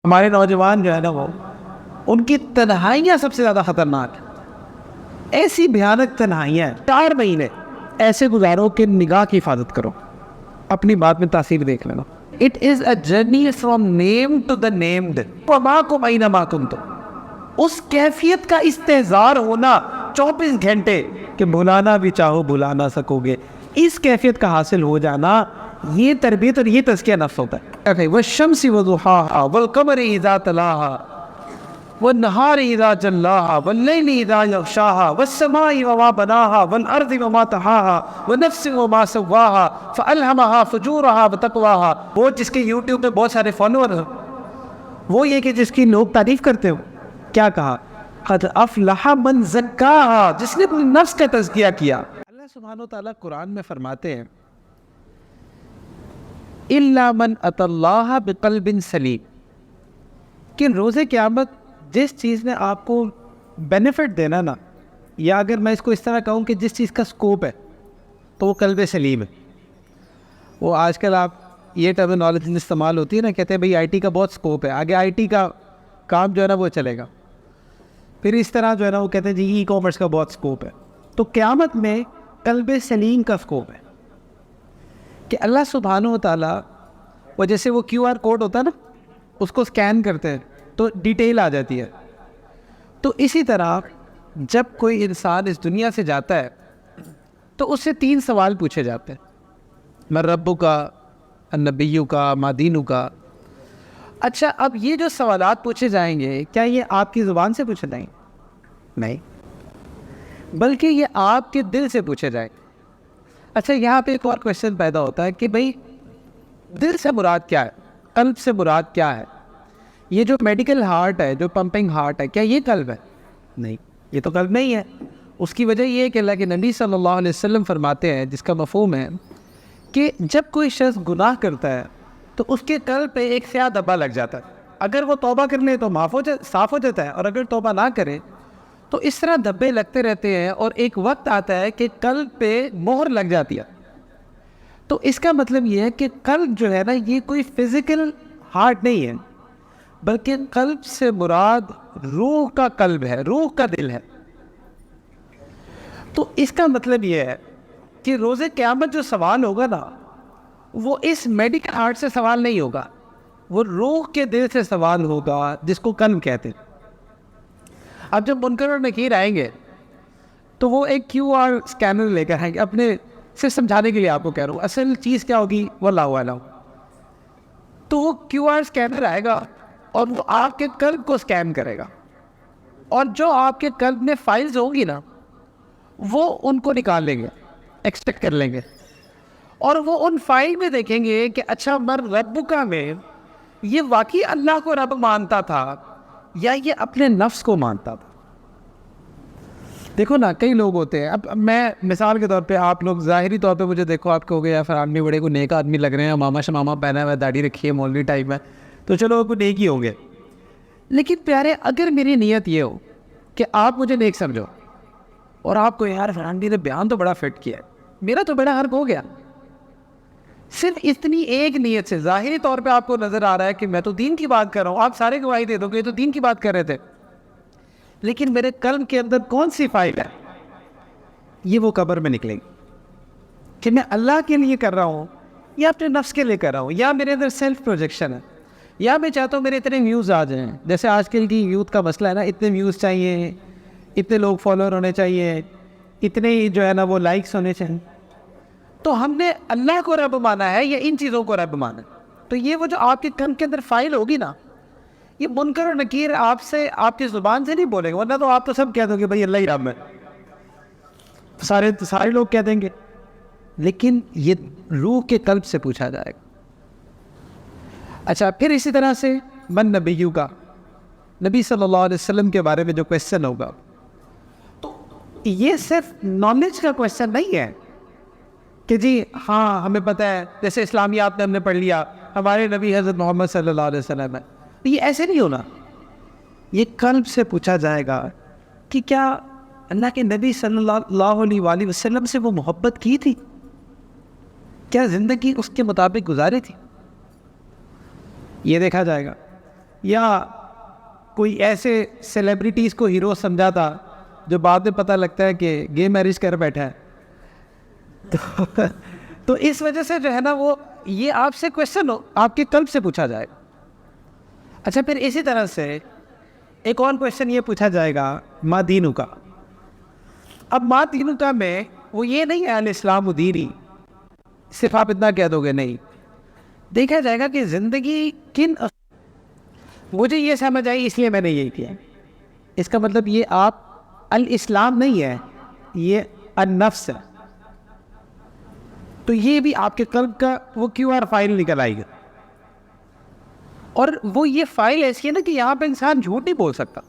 ہمارے نوجوان جو ہے نا وہ ان کی تنہائیاں سب سے زیادہ خطرناک ہیں. ایسی بھیانک تنہائیاں 4 مہینے ایسے گزارو کہ نگاہ کی حفاظت کرو. اپنی بات میں تاثیر دیکھ لینا. It is a journey from name to the named وماکم اینما کنتم. اس کیفیت کا استحضار ہونا 24 گھنٹے کہ بھلانا بھی چاہو بھلا نہ سکو گے. اس کیفیت کا حاصل ہو جانا یہ تربیت اور یہ تزکیہ نفس ہوتا ہے. والشمس وضحاها والقمر اذا تلاها والنهار اذا جلاها والليل اذا يغشاها والسماء وما بناها والارض وما طحاها ونفس وما سواها فالهمها فجورها وتقواها. وہ جس کے یوٹیوب میں بہت سارے فالوور ہیں, وہ یہ کہ جس کی لوگ تعریف کرتے ہو, کیا کہا؟ قد افلح من زکاها, جس نے اپنے نفس کا تزکیہ کیا. اللہ سبحانہ وتعالیٰ قرآن میں فرماتے ہیں الا من اتى اللہ بقلب سلیم, کہ روز قیامت جس چیز نے آپ کو بینیفٹ دینا نا, یا اگر میں اس کو اس طرح کہوں کہ جس چیز کا سکوپ ہے تو وہ قلب سلیم ہے. وہ آج کل آپ یہ ٹرمینالوجی استعمال ہوتی ہے نا, کہتے ہیں بھئی آئی ٹی کا بہت سکوپ ہے, آگے آئی ٹی کا کام جو ہے نا وہ چلے گا. پھر اس طرح جو ہے نا وہ کہتے ہیں جی ای کامرس کا بہت سکوپ ہے. تو قیامت میں قلب سلیم کا سکوپ ہے کہ اللہ سبحانہ وتعالیٰ وہ جیسے وہ کیو آر کوڈ ہوتا ہے نا, اس کو سکین کرتے ہیں تو ڈیٹیل آ جاتی ہے. تو اسی طرح جب کوئی انسان اس دنیا سے جاتا ہے تو اس سے 3 سوال پوچھے جاتے ہیں, من ربک, النبیک, ما دینک. اچھا, اب یہ جو سوالات پوچھے جائیں گے کیا یہ آپ کی زبان سے پوچھے جائیں گے؟ نہیں, بلکہ یہ آپ کے دل سے پوچھے جائیں گے. اچھا, یہاں پہ ایک اور کویشچن پیدا ہوتا ہے کہ بھئی دل سے مراد کیا ہے, قلب سے مراد کیا ہے؟ یہ جو میڈیکل ہارٹ ہے, جو پمپنگ ہارٹ ہے, کیا یہ قلب ہے؟ نہیں, یہ تو قلب نہیں ہے. اس کی وجہ یہ ہے کہ اللہ کے نبی صلی اللہ علیہ وسلم فرماتے ہیں, جس کا مفہوم ہے کہ جب کوئی شخص گناہ کرتا ہے تو اس کے قلب پہ ایک سیاہ دھبا لگ جاتا ہے. اگر وہ توبہ کر لے تو صاف ہو جاتا ہے, اور اگر توبہ نہ کرے تو اس طرح دھبے لگتے رہتے ہیں, اور ایک وقت آتا ہے کہ قلب پہ مہر لگ جاتی ہے. تو اس کا مطلب یہ ہے کہ قلب جو ہے نا یہ کوئی فزیکل ہارٹ نہیں ہے, بلکہ قلب سے مراد روح کا قلب ہے, روح کا دل ہے. تو اس کا مطلب یہ ہے کہ روز قیامت جو سوال ہوگا نا وہ اس میڈیکل ہارٹ سے سوال نہیں ہوگا, وہ روح کے دل سے سوال ہوگا جس کو قلب کہتے ہیں. اب جب منکر اور نکیر آئیں گے تو وہ ایک کیو آر اسکینر لے کر آئیں گے, اپنے صرف سمجھانے کے لیے آپ کو کہہ رہا ہوں, اصل چیز کیا ہوگی واللہ اعلم. تو وہ کیو آر اسکینر آئے گا اور وہ آپ کے قلب کو اسکین کرے گا, اور جو آپ کے قلب میں فائلز ہوں گی نا وہ ان کو نکال لیں گے, ایکسٹریکٹ کر لیں گے, اور وہ ان فائل میں دیکھیں گے کہ اچھا من ربک میں یہ واقعی اللہ کو رب مانتا تھا یا یہ اپنے نفس کو مانتا تھا. دیکھو نا, کئی لوگ ہوتے ہیں, اب میں مثال کے طور پہ, آپ لوگ ظاہری طور پہ مجھے دیکھو, آپ کو گے یا پھر آدمی بڑے کو نیک آدمی لگ رہے ہیں, ماما شماما پہنا ہوا ہے, داڑھی رکھی ہے, مولوی ٹائپ ہے, تو چلو وہ نیک ہی ہوں گے. لیکن پیارے, اگر میری نیت یہ ہو کہ آپ مجھے نیک سمجھو اور آپ کو یار فرحان نے بیان تو بڑا فٹ کیا ہے, میرا تو بڑا حرف ہو گیا, صرف اتنی ایک نیت سے ظاہری طور پہ آپ کو نظر آ رہا ہے کہ میں تو دین کی بات کر رہا ہوں, آپ سارے گواہی دے دو کہ یہ تو دین کی بات کر رہے تھے, لیکن میرے قلب کے اندر کون سی فائل ہے, یہ وہ قبر میں نکلے گی کہ میں اللہ کے لیے کر رہا ہوں یا اپنے نفس کے لیے کر رہا ہوں, یا میرے اندر سیلف پروجیکشن ہے, یا میں چاہتا ہوں میرے اتنے ویوز آ جائیں. جیسے آج کل کی یوتھ کا مسئلہ ہے نا, اتنے ویوز چاہیے, اتنے لوگ فالوور ہونے چاہیے, اتنے جو ہے نا وہ لائکس ہونے چاہیے. تو ہم نے اللہ کو رب مانا ہے یا ان چیزوں کو رب مانا ہے؟ تو یہ وہ جو آپ کے قلب کے اندر فائل ہوگی نا, یہ منکر اور نکیر آپ سے, آپ کی زبان سے نہیں بولے گا, ورنہ تو آپ تو سب کہہ دو گے بھائی اللہ ہی رب ہے, سارے لوگ کہہ دیں گے. لیکن یہ روح کے قلب سے پوچھا جائے گا. اچھا, پھر اسی طرح سے من نبیوں کا, نبی صلی اللہ علیہ وسلم کے بارے میں جو کویشچن ہوگا, تو یہ صرف نالج کا کویشچن نہیں ہے کہ جی ہاں ہمیں پتہ ہے, جیسے اسلامیات میں ہم نے پڑھ لیا ہمارے نبی حضرت محمد صلی اللہ علیہ وسلم ہے. یہ ایسے نہیں ہونا, یہ قلب سے پوچھا جائے گا کہ کیا اللہ کے نبی صلی اللہ علیہ وآلہ وسلم سے وہ محبت کی تھی, کیا زندگی اس کے مطابق گزاری تھی, یہ دیکھا جائے گا. یا کوئی ایسے سیلیبریٹیز کو ہیرو سمجھا تھا جو بعد میں پتہ لگتا ہے کہ گے میرج کر بیٹھا ہے. تو اس وجہ سے جو ہے نا وہ یہ آپ سے کویشچن آپ کے قلب سے پوچھا جائے گا. اچھا پھر اسی طرح سے ایک اور کویشچن یہ پوچھا جائے گا ما دینو کا. اب ما دینو کا میں وہ یہ نہیں ہے الاسلام دینی صرف آپ اتنا کہہ دو گے, نہیں. دیکھا جائے گا کہ زندگی کن مجھے یہ سمجھ آئی اس لیے میں نے یہی کیا. اس کا مطلب یہ آپ الاسلام نہیں ہے, یہ النفس ہے. تو یہ بھی آپ کے قلب کا وہ کیو آر فائل نکل آئے گا. اور وہ یہ فائل ایسی ہے نا کہ یہاں پہ انسان جھوٹ نہیں بول سکتا,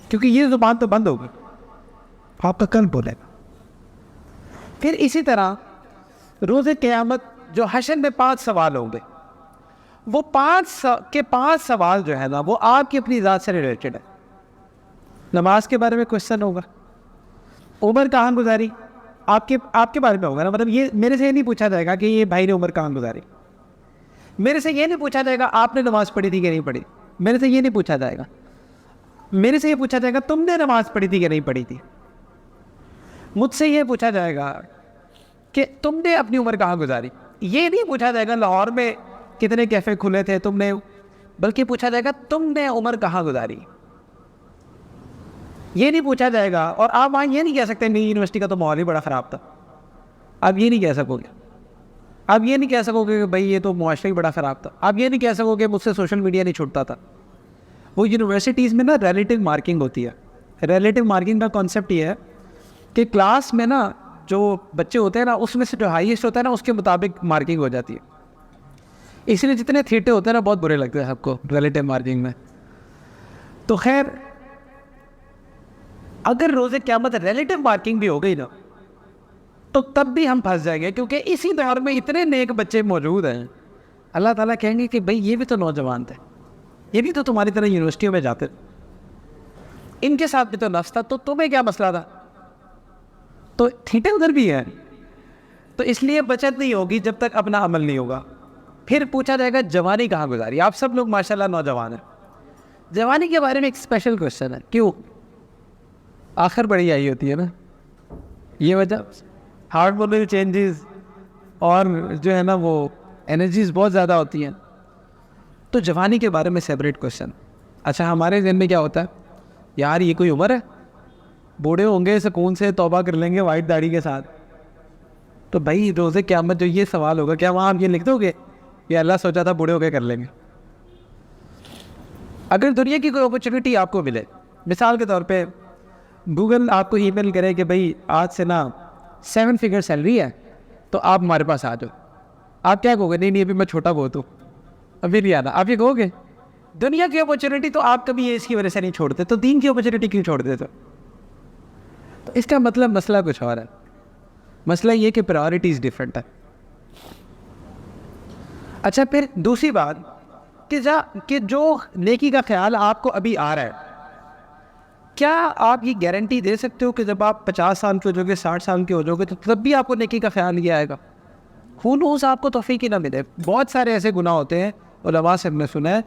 کیونکہ یہ زبان تو بند ہوگی, آپ کا قلب بولے گا. پھر اسی طرح روز قیامت جو حشر میں 5 سوال ہوں گے, وہ 5 سوال جو ہے نا وہ آپ کی اپنی ذات سے ریلیٹڈ ہے. نماز کے بارے میں کویشچن ہوگا, عمر کہاں گزاری آپ کے بارے میں ہوگا نا. مطلب یہ میرے سے یہ نہیں پوچھا جائے گا کہ یہ بھائی نے عمر کہاں گزاری. میرے سے یہ نہیں پوچھا جائے گا آپ نے نماز پڑھی تھی کہ نہیں پڑھی. میرے سے یہ نہیں پوچھا جائے گا. میرے سے یہ پوچھا جائے گا تم نے نماز پڑھی تھی کہ نہیں پڑھی تھی. مجھ سے یہ پوچھا جائے گا کہ تم نے اپنی عمر کہاں گزاری. یہ نہیں پوچھا جائے گا لاہور میں کتنے کیفے کھلے تھے تم نے, بلکہ پوچھا جائے گا تم نے عمر کہاں گزاری. یہ نہیں پوچھا جائے گا. اور آپ وہاں یہ نہیں کہہ سکتے نہیں یونیورسٹی کا تو ماحول ہی بڑا خراب تھا. آپ یہ نہیں کہہ سکو گے. آپ یہ نہیں کہہ سکو گے کہ بھائی یہ تو معاشرہ ہی بڑا خراب تھا. آپ یہ نہیں کہہ سکو گے مجھ سے سوشل میڈیا نہیں چھوٹتا تھا. وہ یونیورسٹیز میں نا ریلیٹیو مارکنگ ہوتی ہے. ریلیٹیو مارکنگ کا کانسیپٹ یہ ہے کہ کلاس میں نا جو بچے ہوتے ہیں نا اس میں سے جو ہائیسٹ ہوتا ہے نا اس کے مطابق مارکنگ ہو جاتی ہے. اس لیے جتنے تھیٹے ہوتے ہیں نا بہت برے لگتے ہیں سب کو ریلیٹیو مارکنگ میں. تو خیر اگر روز قیامت ریلیٹیو مارکنگ بھی ہو گئی نا تو تب بھی ہم پھنس جائیں گے, کیونکہ اسی دور میں اتنے نیک بچے موجود ہیں. اللہ تعالیٰ کہیں گے کہ بھائی یہ بھی تو نوجوان تھے, یہ بھی تو تمہاری طرح یونیورسٹیوں میں جاتے, ان کے ساتھ بھی تو نفس تھا, تو تمہیں کیا مسئلہ تھا. تو تھیٹے ادھر بھی ہیں. تو اس لیے بچت نہیں ہوگی جب تک اپنا عمل نہیں ہوگا. پھر پوچھا جائے گا جوانی کہاں گزاری. آپ سب لوگ ماشاءاللہ نوجوان ہیں. جوانی کے بارے میں ایک اسپیشل کویشچن ہے, کیوں آخر بڑی آئی ہوتی ہے نا, یہ وجہ ہارمونل چینجز اور جو ہے نا وہ انرجیز بہت زیادہ ہوتی ہیں. تو جوانی کے بارے میں سیپریٹ کویشچن. اچھا ہمارے ذہن میں کیا ہوتا ہے, یار یہ کوئی عمر ہے, بوڑھے ہوں گے سکون سے توبہ کر لیں گے وائٹ داڑھی کے ساتھ. تو بھائی روز قیامت جو یہ سوال ہوگا, کیا وہاں آپ یہ لکھ دو گے یہ اللہ سوچا تھا بوڑھے ہو کے کر لیں گے. اگر دنیا کی کوئی اپرچونیٹی آپ کو ملے, مثال کے طور پہ گوگل آپ کو ای میل کرے کہ بھائی آج سے نا 7 فگر سیلری ہے تو آپ ہمارے پاس آ جاؤ, آپ کیا کہو گے؟ نہیں نہیں ابھی میں چھوٹا بہت ہوں, ابھی نہیں آنا. آپ یہ کہو گے؟ دنیا کی اپرچونیٹی تو آپ کبھی اس کی وجہ سے نہیں چھوڑتے, تو دین کی اپرچونیٹی کیوں چھوڑ دیتے؟ تو اس کا مطلب مسئلہ کچھ اور ہے. مسئلہ یہ کہ پرائورٹیز ڈفرینٹ ہے. اچھا پھر دوسری بات کہ جو نیکی کا خیال آپ کو ابھی آ رہا ہے, کیا آپ یہ گارنٹی دے سکتے ہو کہ جب آپ 50 سال کے ہو جاؤ گے, 60 سال کے ہو جاؤ گے, تو تب بھی آپ کو نیکی کا خیال یہ آئے گا؟ خون ہوس آپ کو توفیق ہی نہ ملے. بہت سارے ایسے گناہ ہوتے ہیں, علماء سے ہم نے سنا ہے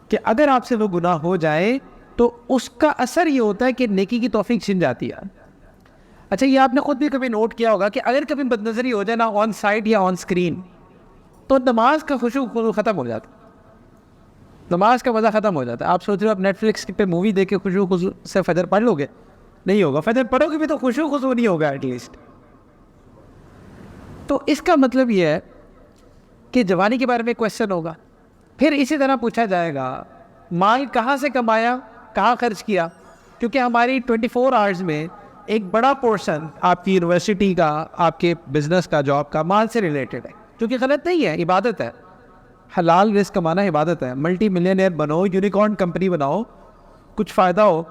کہ اگر آپ سے وہ گناہ ہو جائے تو اس کا اثر یہ ہوتا ہے کہ نیکی کی توفیق چھن جاتی ہے. اچھا یہ آپ نے خود بھی کبھی نوٹ کیا ہوگا کہ اگر کبھی بد نظری ہو جائے نا آن سائٹ یا آن سکرین, تو نماز کا خشوع ختم ہو جاتا ہے, نماز کا مزہ ختم ہو جاتا ہے. آپ سوچ رہے ہو آپ نیٹ فلکس پہ مووی دیکھ کے خشوع سے فجر پڑھ لو گے, نہیں ہوگا. فجر پڑھو گے بھی تو خشوع نہیں ہوگا ایٹ لیسٹ. تو اس کا مطلب یہ ہے کہ جوانی کے بارے میں کویشچن ہوگا. پھر اسی طرح پوچھا جائے گا مال کہاں سے کمایا, کہاں خرچ کیا, کیونکہ ہماری 24 آورز میں ایک بڑا پورشن آپ کی یونیورسٹی کا, آپ کے بزنس کا, جاب کا مال سے ریلیٹڈ ہے, جو کہ غلط نہیں ہے, عبادت ہے. حلال رزق کمانا عبادت ہے. ملٹی ملینئر بنو, یونیکارن کمپنی بناؤ, کچھ فائدہ ہو.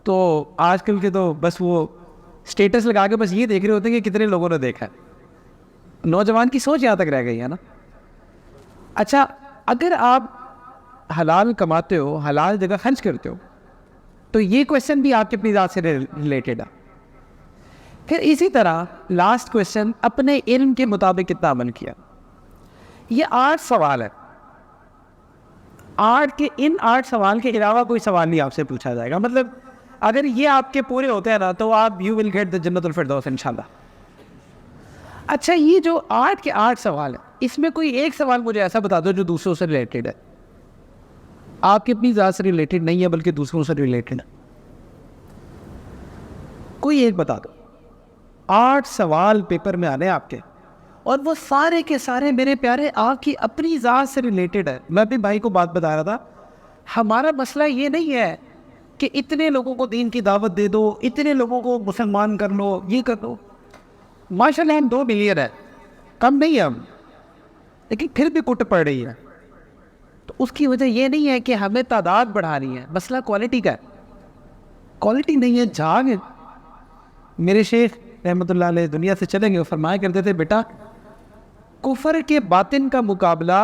تو آج کل کے تو بس وہ اسٹیٹس لگا کے بس یہ دیکھ رہے ہوتے ہیں کہ کتنے لوگوں نے دیکھا ہے. نوجوان کی سوچ یہاں تک رہ گئی ہے نا. اچھا اگر آپ حلال کماتے ہو, حلال جگہ خرچ کرتے ہو, تو یہ کویشچن بھی آپ کی اپنی ذات سے ریلیٹڈ ہے. پھر اسی طرح لاسٹ کویشچن, اپنے علم کے مطابق کتنا عمل کیا. یہ 8 سوال ہے. آٹھ کے ان 8 سوال کے علاوہ کوئی سوال نہیں آپ سے پوچھا جائے گا. مطلب اگر یہ آپ کے پورے ہوتے ہیں نا تو آپ یو ول گیٹ دا جنت الفردوس انشاءاللہ. اچھا یہ جو 8 کے 8 سوال ہیں اس میں کوئی ایک سوال مجھے ایسا بتا دو جو دوسروں سے ریلیٹڈ ہے, آپ کی اپنی ذات سے ریلیٹڈ نہیں ہے بلکہ دوسروں سے ریلیٹڈ ہے. کوئی ایک بتا دو. 8 سوال پیپر میں آنے آپ کے, اور وہ سارے کے سارے میرے پیارے آپ کی اپنی ذات سے ریلیٹڈ ہے. میں اپنے بھائی کو بات بتا رہا تھا, ہمارا مسئلہ یہ نہیں ہے کہ اتنے لوگوں کو دین کی دعوت دے دو, اتنے لوگوں کو مسلمان کر لو, یہ کر لو. ماشاء اللہ ہم 2 ملین ہیں, کم نہیں ہم, لیکن پھر بھی کٹ پڑ رہی ہے. تو اس کی وجہ یہ نہیں ہے کہ ہمیں تعداد بڑھانی ہے, مسئلہ کوالٹی کا ہے. کوالٹی نہیں ہے, جھاگ ہے. میرے شیخ رحمۃ اللہ علیہ دنیا سے چلیں گے, وہ فرمایا کرتے تھے بیٹا کفر کے باطن کا مقابلہ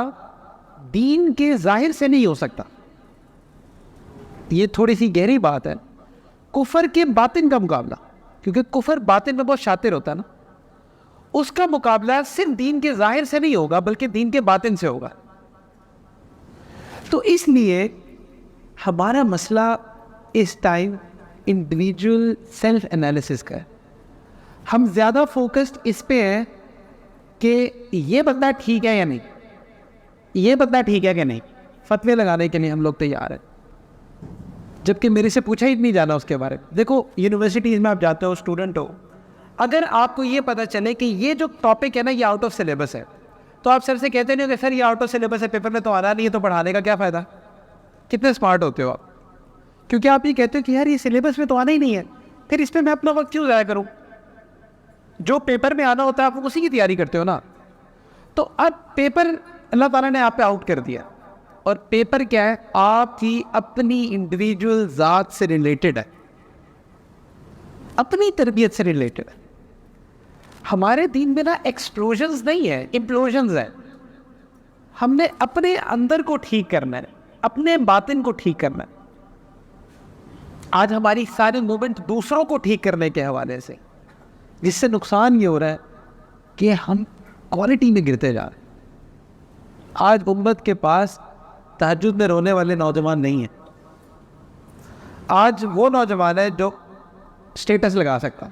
دین کے ظاہر سے نہیں ہو سکتا. یہ تھوڑی سی گہری بات ہے. کفر کے باطن کا مقابلہ, کیونکہ کفر باطن میں بہت شاطر ہوتا ہے نا, اس کا مقابلہ صرف دین کے ظاہر سے نہیں ہوگا بلکہ دین کے باطن سے ہوگا. تو اس لیے ہمارا مسئلہ اس ٹائم انڈیویجول سیلف انالیسس کا ہے. ہم زیادہ فوکسڈ اس پہ ہیں کہ یہ بندہ ٹھیک ہے یا نہیں, یہ بندہ ٹھیک ہے کہ نہیں. فتوے لگانے کے لیے ہم لوگ تیار ہیں, جبکہ میرے سے پوچھا ہی نہیں جانا اس کے بارے میں. دیکھو یونیورسٹیز میں آپ جاتے ہو, اسٹوڈنٹ ہو, اگر آپ کو یہ پتہ چلے کہ یہ جو ٹاپک ہے نا یہ آؤٹ آف سلیبس ہے, تو آپ سر سے کہتے نہیں ہو کہ سر یہ آؤٹ آف سلیبس ہے, پیپر میں تو آنا نہیں ہے, تو پڑھانے کا کیا فائدہ. کتنے اسمارٹ ہوتے ہو آپ, کیونکہ آپ یہ کہتے ہو کہ یار یہ سلیبس میں تو آنا ہی نہیں ہے, پھر اس پہ میں اپنا وقت کیوں ضائع کروں. جو پیپر میں آنا ہوتا ہے آپ اسی کی تیاری کرتے ہو نا. تو اب پیپر اللہ تعالیٰ نے آپ پہ آؤٹ کر دیا, اور پیپر کیا ہے, آپ کی اپنی انڈیویجول ذات سے ریلیٹڈ ہے, اپنی تربیت سے ریلیٹڈ ہے. ہمارے دین میں نا ایکسپلوژنز نہیں ہے, امپلوژنز ہے. ہم نے اپنے اندر کو ٹھیک کرنا ہے, اپنے باطن کو ٹھیک کرنا ہے. آج ہماری ساری موومنٹ دوسروں کو ٹھیک کرنے کے حوالے سے, جس سے نقصان یہ ہو رہا ہے کہ ہم کوالٹی میں گرتے جا رہے ہیں. آج امت کے پاس تہجد میں رونے والے نوجوان نہیں ہیں. آج وہ نوجوان ہے جو سٹیٹس لگا سکتا,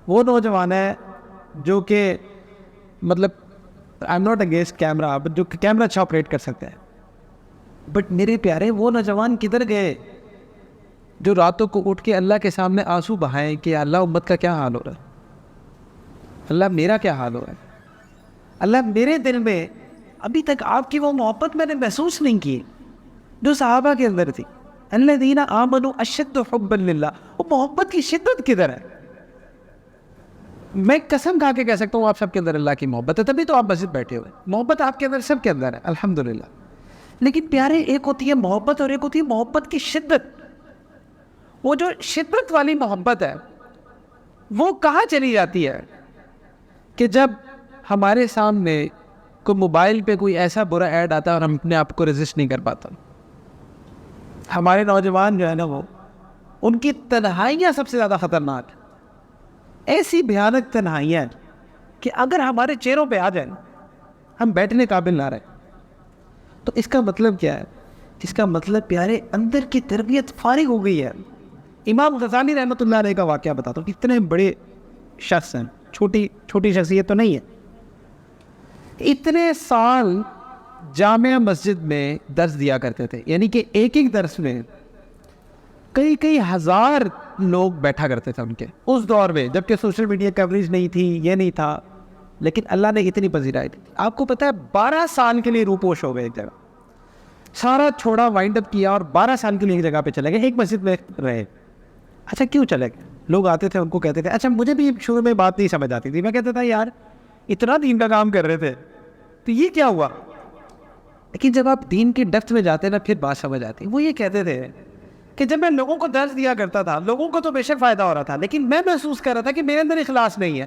وہ نوجوان ہے جو کہ مطلب I am not against camera, but جو کیمرہ اچھا آپریٹ کر سکتا ہے. بٹ میرے پیارے وہ نوجوان کدھر گئے جو راتوں کو اٹھ کے اللہ کے سامنے آنسو بہائیں کہ اللہ امت کا کیا حال ہو رہا ہے, اللہ میرا کیا حال ہو رہا ہے, اللہ میرے دل میں ابھی تک آپ کی وہ محبت میں نے محسوس نہیں کی جو صحابہ کے اندر تھی. الذین آمنوا اشد حبا للہ, وہ محبت کی شدت کدھر ہے. میں قسم کھا کے کہہ سکتا ہوں آپ سب کے اندر اللہ کی محبت ہے, تبھی تو آپ مسجد بیٹھے ہوئے. محبت آپ کے اندر سب کے اندر ہے الحمدللہ. لیکن پیارے ایک ہوتی ہے محبت اور ایک ہوتی ہے محبت کی شدت. وہ جو شدت والی محبت ہے وہ کہاں چلی جاتی ہے کہ جب ہمارے سامنے کوئی موبائل پہ کوئی ایسا برا ایڈ آتا ہے اور ہم اپنے آپ کو ریزسٹ نہیں کر پاتا. ہمارے نوجوان جو ہے نا وہ, ان کی تنہائیاں سب سے زیادہ خطرناک, ایسی بھیانک تنہائیاں کہ اگر ہمارے چہروں پہ آ جائیں ہم بیٹھنے قابل نہ رہے. تو اس کا مطلب کیا ہے, اس کا مطلب پیارے اندر کی تربیت فارغ ہو گئی ہے. امام غزالی رحمۃ اللہ علیہ کا واقعہ بتاتا ہوں, اتنے بڑے شخص ہیں, چھوٹی شخصیت تو نہیں ہے. اتنے سال جامعہ مسجد میں درس دیا کرتے تھے, یعنی کہ ایک درس میں کئی ہزار لوگ بیٹھا کرتے تھے ان کے. اس دور میں جبکہ سوشل میڈیا کوریج نہیں تھی, یہ نہیں تھا, لیکن اللہ نے اتنی پذیرائی دی. آپ کو پتہ ہے 12 سال کے لیے روپوش ہو گئے ایک جگہ, سارا چھوڑا وائنڈ اپ کیا اور 12 سال کے لیے ایک جگہ پہ چلے گئے, ایک مسجد میں رہے. اچھا کیوں چلے گئے؟ لوگ آتے تھے ان کو کہتے تھے, اچھا مجھے بھی شروع میں بات نہیں سمجھ آتی تھی, میں کہتا تھا یار اتنا دین کا کام کر رہے تھے تو یہ کیا ہوا. لیکن جب آپ دین کی ڈیپتھ میں جاتے ہیں نا پھر بات سمجھ آتی. وہ یہ کہتے تھے کہ جب میں لوگوں کو درس دیا کرتا تھا, لوگوں کو تو بے شک فائدہ ہو رہا تھا, لیکن میں محسوس کر رہا تھا کہ میرے اندر اخلاص نہیں ہے,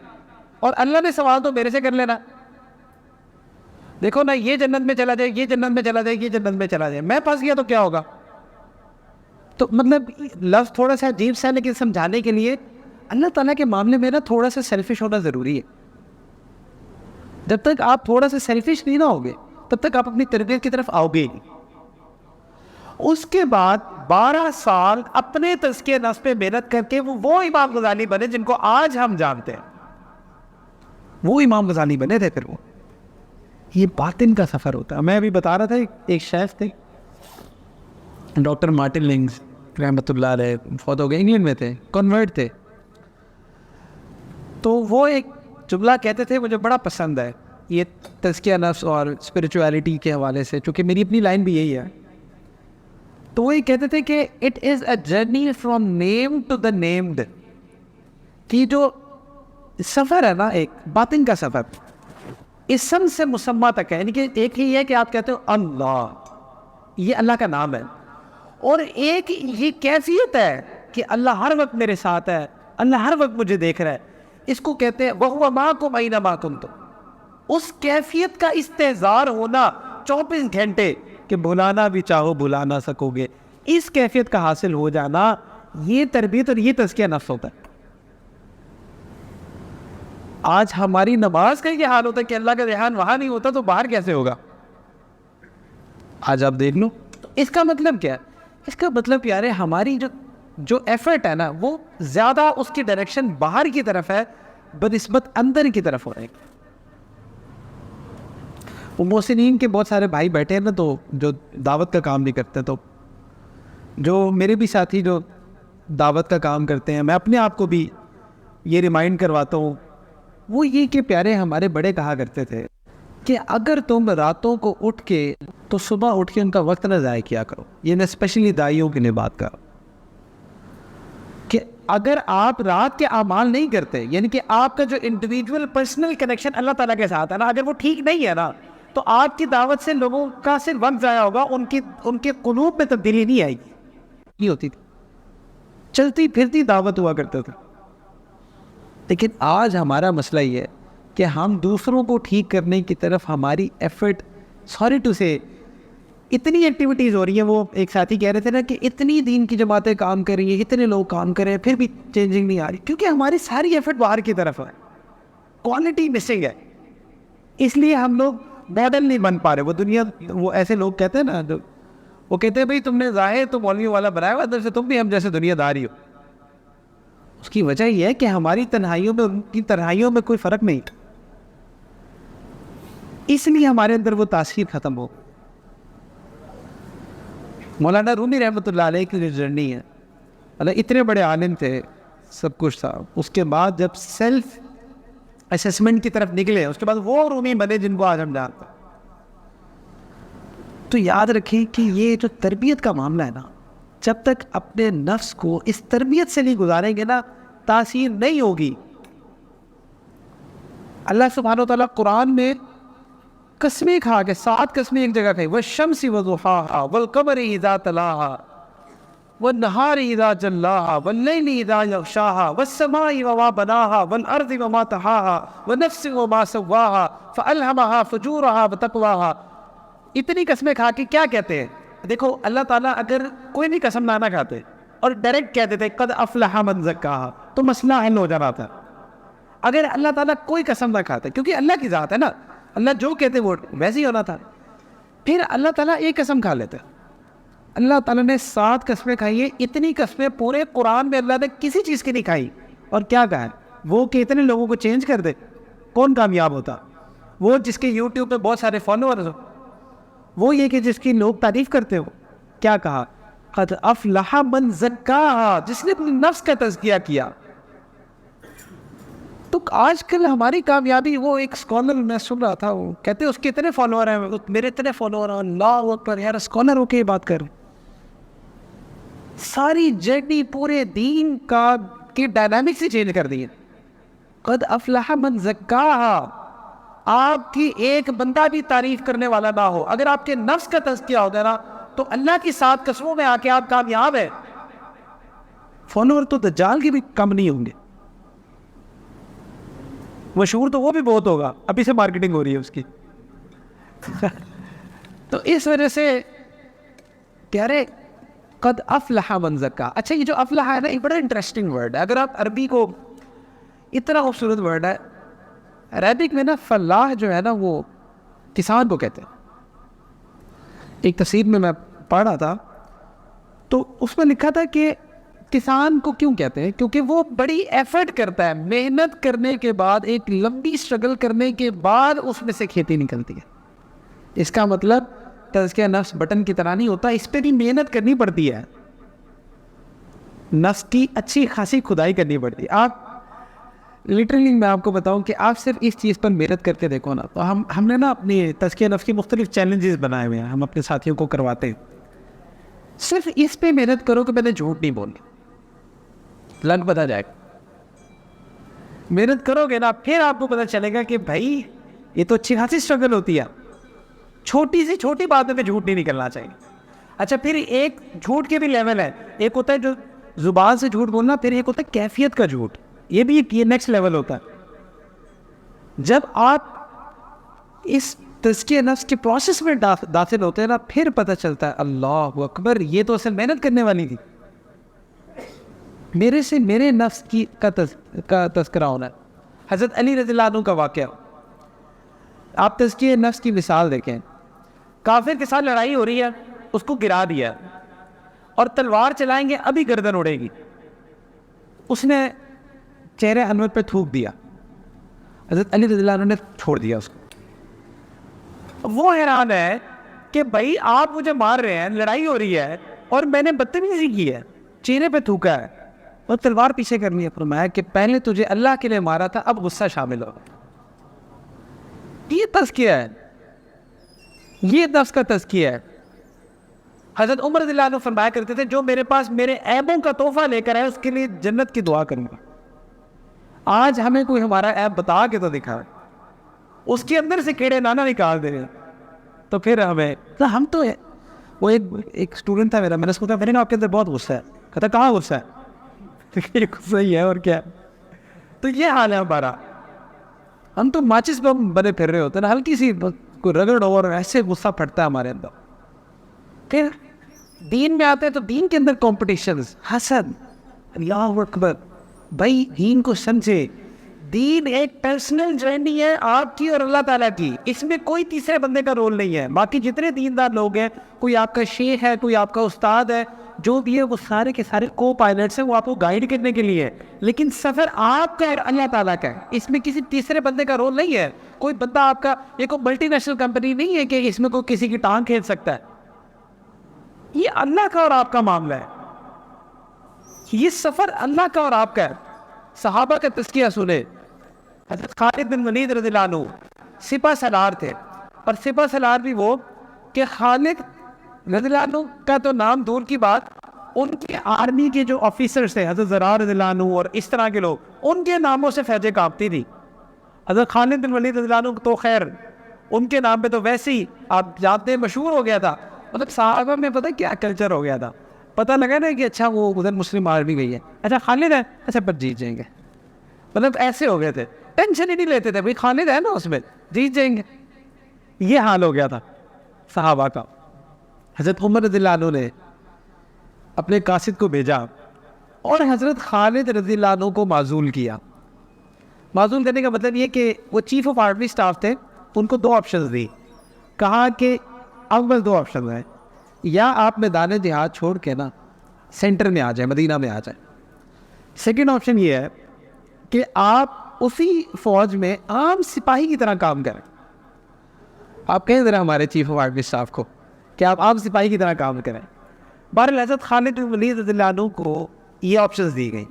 اور اللہ نے سوال تو میرے سے کر لینا. دیکھو نا, یہ جنت میں چلا جائے, یہ جنت میں چلا جائے, یہ جنت میں چلا جائے, میں پھنس گیا تو کیا ہوگا. تو مطلب لفظ تھوڑا سا عجیب سا, لیکن سمجھانے کے لیے اللہ تعالیٰ کے معاملے میں نا تھوڑا سا سیلفش ہونا ضروری ہے. جب تک آپ تھوڑا سا سیلفش نہیں نہ ہوگے تب تک آپ اپنی تربیت کی طرف آؤ گے نہیں. اس کے بعد 12 سال اپنے تزکیہ نفس پہ محنت کر کے وہ امام غزالی بنے جن کو آج ہم جانتے ہیں. وہ امام غزالی بنے تھے. پھر وہ یہ باطن کا سفر ہوتا ہے. میں ابھی بتا رہا تھا ایک شیخ تھے ڈاکٹر مارٹن لنگز رحمۃ اللہ علیہ, فوت ہو گئے, انگلینڈ میں تھے, کنورٹ تھے. تو وہ ایک جملہ کہتے تھے, مجھے بڑا پسند ہے یہ تزکیہ نفس اور اسپرچویلٹی کے حوالے سے, چونکہ میری اپنی لائن بھی یہی ہے. تو وہ یہ کہتے تھے کہ it is a journey from name to the named, کہ جو سفر ہے نا ایک باطن کا سفر, اسم سے مسمہ تک ہے. یعنی کہ ایک ہی ہے کہ آپ کہتے ہو اللہ, یہ اللہ کا نام ہے, اور ایک یہ کیفیت ہے کہ اللہ ہر وقت میرے ساتھ ہے, اللہ ہر وقت مجھے دیکھ رہا ہے. اس کو کہتے ہیں وَهُوَ مَعَكُمْ أَيْنَمَا كُنْتُمْ. اس کیفیت کا استحضار ہونا 24 گھنٹے کہ بھلانا بھی چاہو بھلا نہ سکو گے, اس کیفیت کا حاصل ہو جانا, یہ تربیت اور یہ تزکیہ نفس ہوتا ہے. آج ہماری نماز کا یہ حال ہوتا ہے کہ اللہ کا دھیان وہاں نہیں ہوتا تو باہر کیسے ہوگا. آج آپ دیکھ لو. اس کا مطلب کیا ہے؟ اس کا مطلب یار ہماری جو ایفرٹ ہے نا وہ زیادہ اس کی ڈائریکشن باہر کی طرف ہے بنسبت اندر کی طرف ہو رہے ہیں. وہ محسنین کے بہت سارے بھائی بیٹھے ہیں نا, تو جو دعوت کا کام بھی کرتے ہیں, تو جو میرے بھی ساتھی جو دعوت کا کام کرتے ہیں, میں اپنے آپ کو بھی یہ ریمائنڈ کرواتا ہوں, وہ یہ کہ پیارے ہمارے بڑے کہا کرتے تھے کہ اگر تم راتوں کو اٹھ کے تو صبح اٹھ کے ان کا وقت نہ ضائع کیا کرو. یہ میں اسپیشلی دائیوں کے لیے بات کر رہا ہوں کہ اگر آپ رات کے اعمال نہیں کرتے, یعنی کہ آپ کا جو انڈیویجول پرسنل کنیکشن اللہ تعالیٰ کے ساتھ ہے نا, اگر وہ ٹھیک نہیں ہے نا, تو آپ کی دعوت سے لوگوں کا صرف وقت ضائع ہوگا, ان کے قلوب میں تبدیلی نہیں آئے گی. نہیں ہوتی تھی, چلتی پھرتی دعوت ہوا کرتے تھے. لیکن آج ہمارا مسئلہ یہ ہے کہ ہم دوسروں کو ٹھیک کرنے کی طرف ہماری ایفرٹ, سوری ٹو سے, اتنی ایکٹیویٹیز ہو رہی ہیں. وہ ایک ساتھی کہہ رہے تھے نا کہ اتنی دین کی جماعتیں کام کر رہی ہیں, اتنے لوگ کام کر رہے ہیں, پھر بھی چینجنگ نہیں آ رہی, کیونکہ ہماری ساری ایفرٹ باہر کی طرف ہے, کوالٹی مسنگ ہے. اس لیے ہم لوگ ماڈل نہیں بن پا رہے. وہ دنیا, وہ ایسے لوگ کہتے ہیں نا, جو وہ کہتے ہیں بھائی تم نے ظاہر تو مولوی والا بنایا ہوا, اندر سے تم بھی ہم جیسے دنیا داری ہو. اس کی وجہ یہ ہے کہ ہماری تنہائیوں میں ان کی تنہائیوں میں کوئی فرق نہیں, اس لیے ہمارے اندر وہ تاثیر ختم ہو. مولانا رومی رحمۃ اللہ علیہ کی جو جرنی ہے, اللہ اتنے بڑے عالم تھے, سب کچھ تھا, اس کے بعد جب سیلف اسیسمنٹ کی طرف نکلے, اس کے بعد وہ رومی بنے جن کو آج ہم جانتے ہیں. تو یاد رکھیں کہ یہ جو تربیت کا معاملہ ہے نا, جب تک اپنے نفس کو اس تربیت سے نہیں گزاریں گے نا, تاثیر نہیں ہوگی. اللہ سبحانہ و تعالیٰ قرآن میں قسمیں کھا کے 7 قسمیں ایک جگہ کہیں, والشمس وضحاها والقمر اذا تلاها والنهار اذا جلاها واللیل اذا یغشاها والسماء وما بناها والارض وما طحاها ونفس وما سواها فالهمها فجورها وتقواها. اتنی قسمیں کھا کے کیا کہتے ہیں؟ دیکھو اللہ تعالیٰ اگر کوئی بھی قسم نہ کھاتے اور ڈائریکٹ کہتے تھے قد افلح من زکاها, تو مسئلہ حل ہو جانا تھا. اگر اللہ تعالیٰ کوئی قسم نہ کھاتے, کیونکہ اللہ کی ذات ہے نا, اللہ جو کہتے وہ ویسے ہی ہونا تھا, پھر اللہ تعالیٰ ایک قسم کھا لیتے. اللہ تعالیٰ نے 7 قسمیں کھائی ہیں. اتنی قسمیں پورے قرآن میں اللہ نے کسی چیز کی نہیں کھائی. اور کیا کہا ہے وہ کہ اتنے لوگوں کو چینج کر دے. کون کامیاب ہوتا؟ وہ جس کے یوٹیوب پہ بہت سارے فالوورز ہو, وہ یہ کہ جس کی لوگ تعریف کرتے ہو. کیا کہا؟ قد افلح من زکاہا, جس نے اپنے نفس کا تزکیہ کیا. تو آج کل ہماری کامیابی, وہ ایک اسکالر میں سن رہا تھا, وہ کہتے اس کے اتنے فالوور ہیں, میرے اتنے فالوور ہیں. اللہ اکبر یار, اسکالر ہو کے یہ بات کر, ساری جرنی پورے دین کا کی ڈائنامکس ہی چینج کر دی ہے. قد افلح من زکاہا, آپ کی ایک بندہ بھی تعریف کرنے والا نہ ہو, اگر آپ کے نفس کا تزکیہ ہو گیا نا, تو اللہ کی 7 قسموں میں آ کے آپ کامیاب ہیں. فالوور تو دجال کے بھی کم نہیں ہوں گے, مشہور تو وہ بھی بہت ہوگا, ابھی سے مارکیٹنگ ہو رہی ہے اس کی. تو اس وجہ سے پیارے قد افلح من زکا. اچھا یہ جو افلح ہے نا, ایک بڑا انٹرسٹنگ ورڈ ہے. اگر آپ عربی کو, اتنا خوبصورت ورڈ ہے عربک میں نا, فلاح جو ہے نا وہ کسان کو کہتے ہیں. ایک تفسیر میں پڑھ رہا تھا تو اس میں لکھا تھا کہ کسان کو کیوں کہتے ہیں؟ کیونکہ وہ بڑی ایفرٹ کرتا ہے, محنت کرنے کے بعد, ایک لمبی اسٹرگل کرنے کے بعد اس میں سے کھیتی نکلتی ہے. اس کا مطلب تزکیہ نفس بٹن کی طرح نہیں ہوتا, اس پہ بھی محنت کرنی پڑتی ہے, نفس کی اچھی خاصی کھدائی کرنی پڑتی ہے. آپ لٹرلی میں آپ کو بتاؤں کہ آپ صرف اس چیز پر محنت کرتے دیکھو نا, تو ہم نے نا اپنی تزکیہ نفس کی مختلف چیلنجز بنائے ہوئے ہیں, ہم اپنے ساتھیوں کو کرواتے ہیں. صرف اس پہ محنت کرو کہ میں نے جھوٹ نہیں بولنی, لگ پتہ جائے گا. محنت کرو گے نا, پھر آپ کو پتہ چلے گا کہ بھائی یہ تو اچھی خاصی اسٹرگل ہوتی ہے, چھوٹی سی چھوٹی باتوں پہ جھوٹ نہیں نکلنا چاہیے. اچھا پھر ایک جھوٹ کے بھی لیول ہے, ایک ہوتا ہے جو زبان سے جھوٹ بولنا, پھر ایک ہوتا ہے کیفیت کا جھوٹ, یہ بھی یہ نیکسٹ لیول ہوتا ہے. جب آپ اس تزکیہ نفس کے پروسیس میں داخل ہوتے ہیں نا, پھر پتہ چلتا ہے اللہ اکبر, یہ تو اصل محنت کرنے والی تھی. میرے سے میرے نفس کی کا تذکرہ ہونا ہے. حضرت علی رضی اللہ عنہ کا واقعہ, آپ تزکیہ نفس کی مثال دیکھیں. کافر کے ساتھ لڑائی ہو رہی ہے, اس کو گرا دیا اور تلوار چلائیں گے ابھی گردن اڑے گی, اس نے چہرے انور پہ تھوک دیا, حضرت علی رضی اللہ عنہ نے چھوڑ دیا اس کو. وہ حیران ہے کہ بھائی آپ مجھے مار رہے ہیں, لڑائی ہو رہی ہے اور میں نے بدتمیزی کی ہے, چہرے پہ تھوکا ہے اور تلوار پیچھے کرنی ہے. فرمایا کہ پہلے تجھے اللہ کے لیے مارا تھا, اب غصہ شامل ہو. یہ تزکیہ ہے, یہ نفس کا تزکیہ ہے. حضرت عمر رضی اللہ عنہ فرمایا کرتے تھے جو میرے پاس میرے عیبوں کا تحفہ لے کر آئے اس کے لیے جنت کی دعا کروں گا. آج ہمیں کوئی ہمارا عیب بتا کے تو دکھا, اس کے اندر سے کیڑے نانا نکال دے رہے, تو پھر ہمیں ہم تو ہے. وہ ایک اسٹوڈنٹ تھا میرا, میں نے سوچا میرے نا آپ کے اندر بہت غصہ ہے. کہتا کہاں غصہ ہے؟ یہ غصہ ہی ہے اور کیا. تو یہ حال ہے ہمارا, ہم تو ماچس پہ بنے پھر رہے ہوتے ہیں نا, ہلکی سی کوئی رگڑ اور ایسے غصہ پھٹتا ہے ہمارے اندر. پھر دین میں آتے ہیں تو دین کے اندر کمپٹیشنز, حسد, اللہ اکبر. بھائی دین کو سمجھے, دین ایک پرسنل جرنی ہے آپ کی اور اللہ تعالیٰ کی, اس میں کوئی تیسرے بندے کا رول نہیں ہے. باقی جتنے دیندار لوگ ہیں, کوئی آپ کا شیخ ہے, کوئی آپ کا استاد ہے, جو بھی ہے وہ سارے کے سارے کو پائلٹس ہیں, وہ آپ کو گائیڈ کرنے کے لیے, لیکن سفر آپ کا اور اللہ تعالیٰ کا ہے, اس میں کسی تیسرے بندے کا رول نہیں ہے. کوئی بندہ آپ کا, یہ کوئی ملٹی نیشنل کمپنی نہیں ہے کہ اس میں کوئی کسی کی ٹانگ کھینچ سکتا ہے. یہ اللہ کا اور آپ کا معاملہ ہے, یہ سفر اللہ کا اور آپ کا ہے. صحابہ کا تذکیہ سنے. حضرت خالد بن ولید رضی اللہ عنہ سپہ سالار تھے, اور سپہ سالار بھی وہ کہ خالد رضی اللہ عنہ کا تو نام دور کی بات, ان کے آرمی کے جو آفیسرز تھے حضرت زرار رضی اللہ عنہ اور اس طرح کے لوگ, ان کے ناموں سے فیضیں کانپتی تھی. حضرت خالد بن ولید رضی اللہ عنہ تو خیر ان کے نام پہ تو ویسے ہی آپ جانتے ہیں مشہور ہو گیا تھا. مطلب صحابہ میں پتہ کیا کلچر ہو گیا تھا, پتہ لگا نا کہ اچھا وہ ادھر مسلم آرمی گئی ہے, اچھا خالد ہے, اچھا پر جیت جائیں گے. مطلب ایسے ہو گئے تھے, ٹینشن ہی نہیں لیتے تھے, بھائی خالد ہے نا اس میں جیت جائیں گے. یہ حال ہو گیا تھا صحابہ کا. حضرت عمر رضی اللہ عنہ نے اپنے قاصد کو بھیجا اور حضرت خالد رضی اللہ عنہ کو معزول کیا. معزول کرنے کا مطلب یہ کہ وہ چیف آف آرمی سٹاف تھے, ان کو 2 آپشنز دی. کہا کہ اول 2 آپشن ہیں, یا آپ میدان جہاد چھوڑ کے نا سینٹر میں آ جائیں, مدینہ میں آ جائیں. سیکنڈ آپشن یہ ہے کہ آپ اسی فوج میں عام سپاہی کی طرح کام کریں. آپ کہیں ذرا ہمارے چیف آف آرمی اسٹاف کو کہ آپ عام سپاہی کی طرح کام کریں. بہرحال حضرت خالد بن ولید رضی اللہ عنہ کو یہ آپشنز دی گئیں.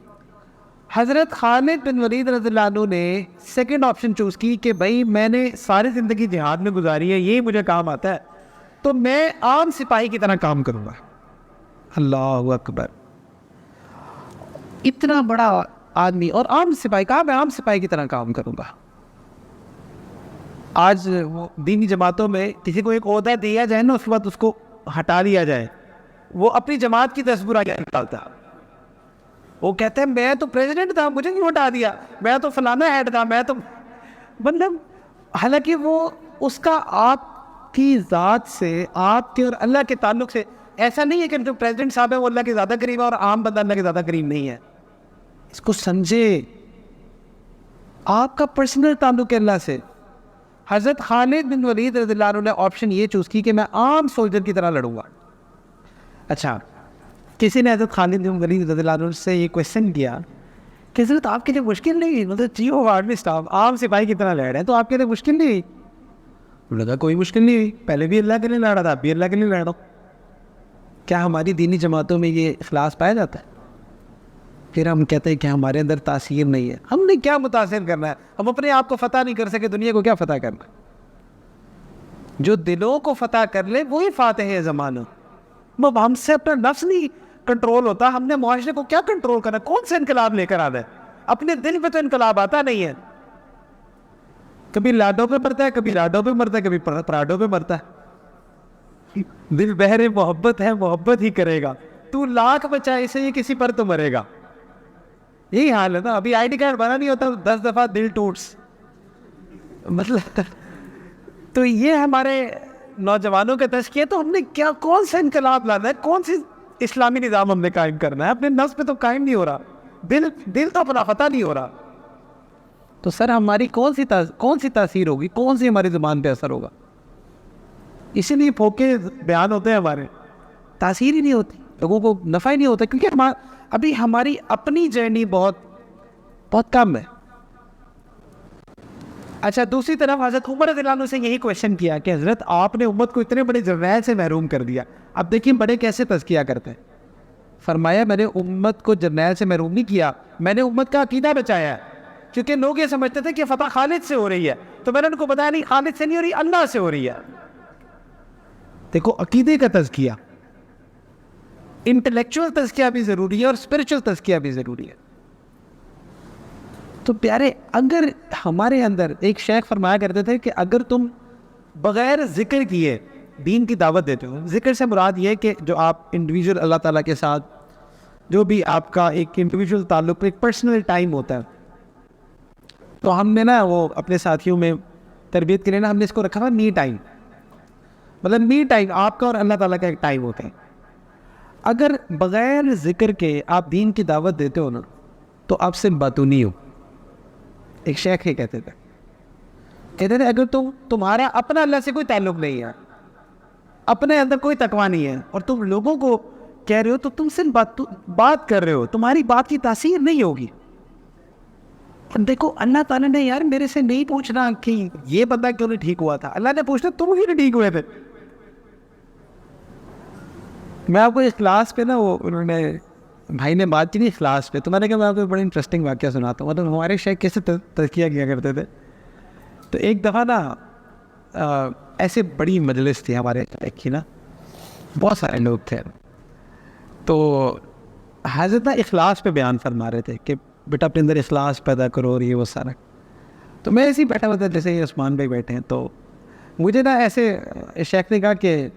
حضرت خالد بن ولید رضی اللہ عنہ نے سیکنڈ آپشن چوز کی کہ بھائی میں نے ساری زندگی جہاد میں گزاری ہے, یہ مجھے کام آتا ہے, تو میں عام سپاہی کی طرح کام کروں گا. اللہ اکبر, اتنا بڑا آدمی اور عام سپاہی, کہا میں عام سپاہی کی طرح کام کروں گا. آج دینی جماعتوں میں کسی کو ایک عہدہ دیا جائے نا, اس کے بعد اس کو ہٹا دیا جائے, وہ اپنی جماعت کی تصور نکالتا, وہ کہتے ہیں میں تو پریزیڈنٹ تھا, مجھے کیوں ہٹا دیا, میں تو فلانا ہیڈ تھا, میں تو مطلب, حالانکہ وہ اس کا آپ کی ذات سے, آپ کے اور اللہ کے تعلق سے ایسا نہیں ہے کہ جو پریزیڈنٹ صاحب ہے وہ اللہ کے زیادہ قریب ہے اور عام بندہ اللہ کے زیادہ قریب نہیں ہے. اس کو سمجھے, آپ کا پرسنل تعلق ہے اللہ سے. حضرت خالد بن ولید رضی اللہ عنہ نے آپشن یہ چوز کی کہ میں عام سولجر کی طرح لڑوں گا. اچھا کسی نے حضرت خالد بن ولید رضی اللہ عنہ سے یہ کویشچن کیا کہ حضرت آپ کے لیے مشکل نہیں ہوئی؟ مطلب چیف آف آرمی اسٹاف عام سپاہی کی طرح لڑ رہے ہیں، تو آپ کے لیے مشکل نہیں ہوئی؟ انہوں نے کہا کوئی مشکل نہیں ہوئی، پہلے بھی اللہ کے لیے لڑ رہا تھا، اب بھی اللہ کے لیے لڑ رہا ہوں۔ کیا ہماری دینی جماعتوں میں یہ اخلاص پایا جاتا ہے؟ پھر ہم کہتے ہیں کہ ہمارے اندر تاثیر نہیں ہے۔ ہم نے کیا متاثر کرنا ہے؟ ہم اپنے آپ کو فتح نہیں کر سکے، دنیا کو کیا فتح کرنا ہے؟ جو دلوں کو فتح کر لے وہی فاتح ہے زمانہ۔ ہم سے اپنا نفس نہیں کنٹرول ہوتا، ہم نے معاشرے کو کیا کنٹرول کرنا؟ کون سے انقلاب لے کر آنا ہے؟ اپنے دل پہ تو انقلاب آتا نہیں ہے۔ کبھی لاڈو پہ مرتا ہے، کبھی لاڈو پہ مرتا ہے، کبھی پراڈو پہ مرتا ہے۔ دل بہرے محبت ہے، محبت ہی کرے گا، تو لاکھ بچائے اسے یہ کسی پر تو مرے گا۔ یہی حال ہے نا۔ ابھی آئی ڈی کارڈ بنا نہیں ہوتا 10 دفعہ دل ٹوٹس، مطلب تو یہ ہمارے نوجوانوں کا تزکیہ۔ تو ہم نے کیا کون سا انقلاب لانا ہے؟ کون سی اسلامی نظام ہم نے قائم کرنا ہے؟ اپنے نفس پہ تو قائم نہیں ہو رہا، دل تو اپنا فتح نہیں ہو رہا۔ تو سر ہماری کون سی تاثیر ہوگی؟ کون سی ہماری زبان پہ اثر ہوگا؟ اسی لیے پھوکے بیان ہوتے ہیں ہمارے، تاثیر ہی نہیں ہوتی، لوگوں کو نفع ہی نہیں ہوتا، کیونکہ ابھی ہماری اپنی جرنی بہت کم ہے۔ اچھا، دوسری طرف حضرت عمر رضی اللہ عنہ سے یہی کویشچن کیا کہ حضرت آپ نے امت کو اتنے بڑے جرنیل سے محروم کر دیا، اب دیکھیں بڑے کیسے تزکیہ کرتے ہیں۔ فرمایا میں نے امت کو جرنیل سے محروم نہیں کیا، میں نے امت کا عقیدہ بچایا ہے، کیونکہ لوگ یہ سمجھتے تھے کہ فتح خالد سے ہو رہی ہے، تو میں نے ان کو بتایا نہیں، خالد سے نہیں ہو رہی، اللہ سے ہو رہی ہے۔ دیکھو عقیدے کا تزکیہ، انٹلیکچوئل تزکیہ بھی ضروری ہے اور اسپرچل تزکیہ بھی ضروری ہے۔ تو پیارے، اگر ہمارے اندر ایک شیخ فرمایا کرتے تھے کہ اگر تم بغیر ذکر کیے دین کی دعوت دیتے ہو، ذکر سے مراد یہ ہے کہ جو آپ انڈیویجول اللہ تعالیٰ کے ساتھ جو بھی آپ کا ایک انڈیویجول تعلق، ایک پرسنل ٹائم ہوتا ہے، تو ہم نے نا وہ اپنے ساتھیوں میں تربیت کے لیے نا ہم نے اس کو رکھا ہوا می ٹائم، مطلب می ٹائم آپ کا اور اللہ تعالیٰ کا ایک ٹائم ہوتا ہے۔ اگر بغیر ذکر کے آپ دین کی دعوت دیتے ہو نا تو آپ سے باتونی ہو۔ ایک شیخ یہ کہتے تھے اگر تمہارا اپنا اللہ سے کوئی تعلق نہیں ہے، اپنے اندر کوئی تقویٰ نہیں ہے، اور تم لوگوں کو کہہ رہے ہو تو تم سے بات کر رہے ہو، تمہاری بات کی تاثیر نہیں ہوگی۔ دیکھو اللہ تعالیٰ نے یار میرے سے نہیں پوچھنا کہ یہ بندہ کیوں نہیں ٹھیک ہوا تھا، اللہ نے پوچھنا تم ہی نہیں ٹھیک ہوئے تھے۔ میں آپ کو اخلاص پہ نا وہ انہوں نے بھائی نے بات کی نہیں اخلاص پہ، تو میں نے کہا میں آپ کو بڑی انٹرسٹنگ واقعہ سناتا ہوں۔ مطلب ہمارے شیخ کیسے تزکیہ کیا کرتے تھے۔ تو ایک دفعہ نا ایسے بڑی مجلس تھی ہمارے ایک کی نا، بہت سارے لوگ تھے، تو حضرت اخلاص پہ بیان فرما رہے تھے کہ بیٹا اپنے اندر اخلاص پیدا کرو اور یہ وہ سارا۔ تو میں ایسے ہی بیٹھا ہوا تھا جیسے یہ عثمان بھائی بیٹھے ہیں، تو مجھے نا ایسے شیخ نے کہا کہ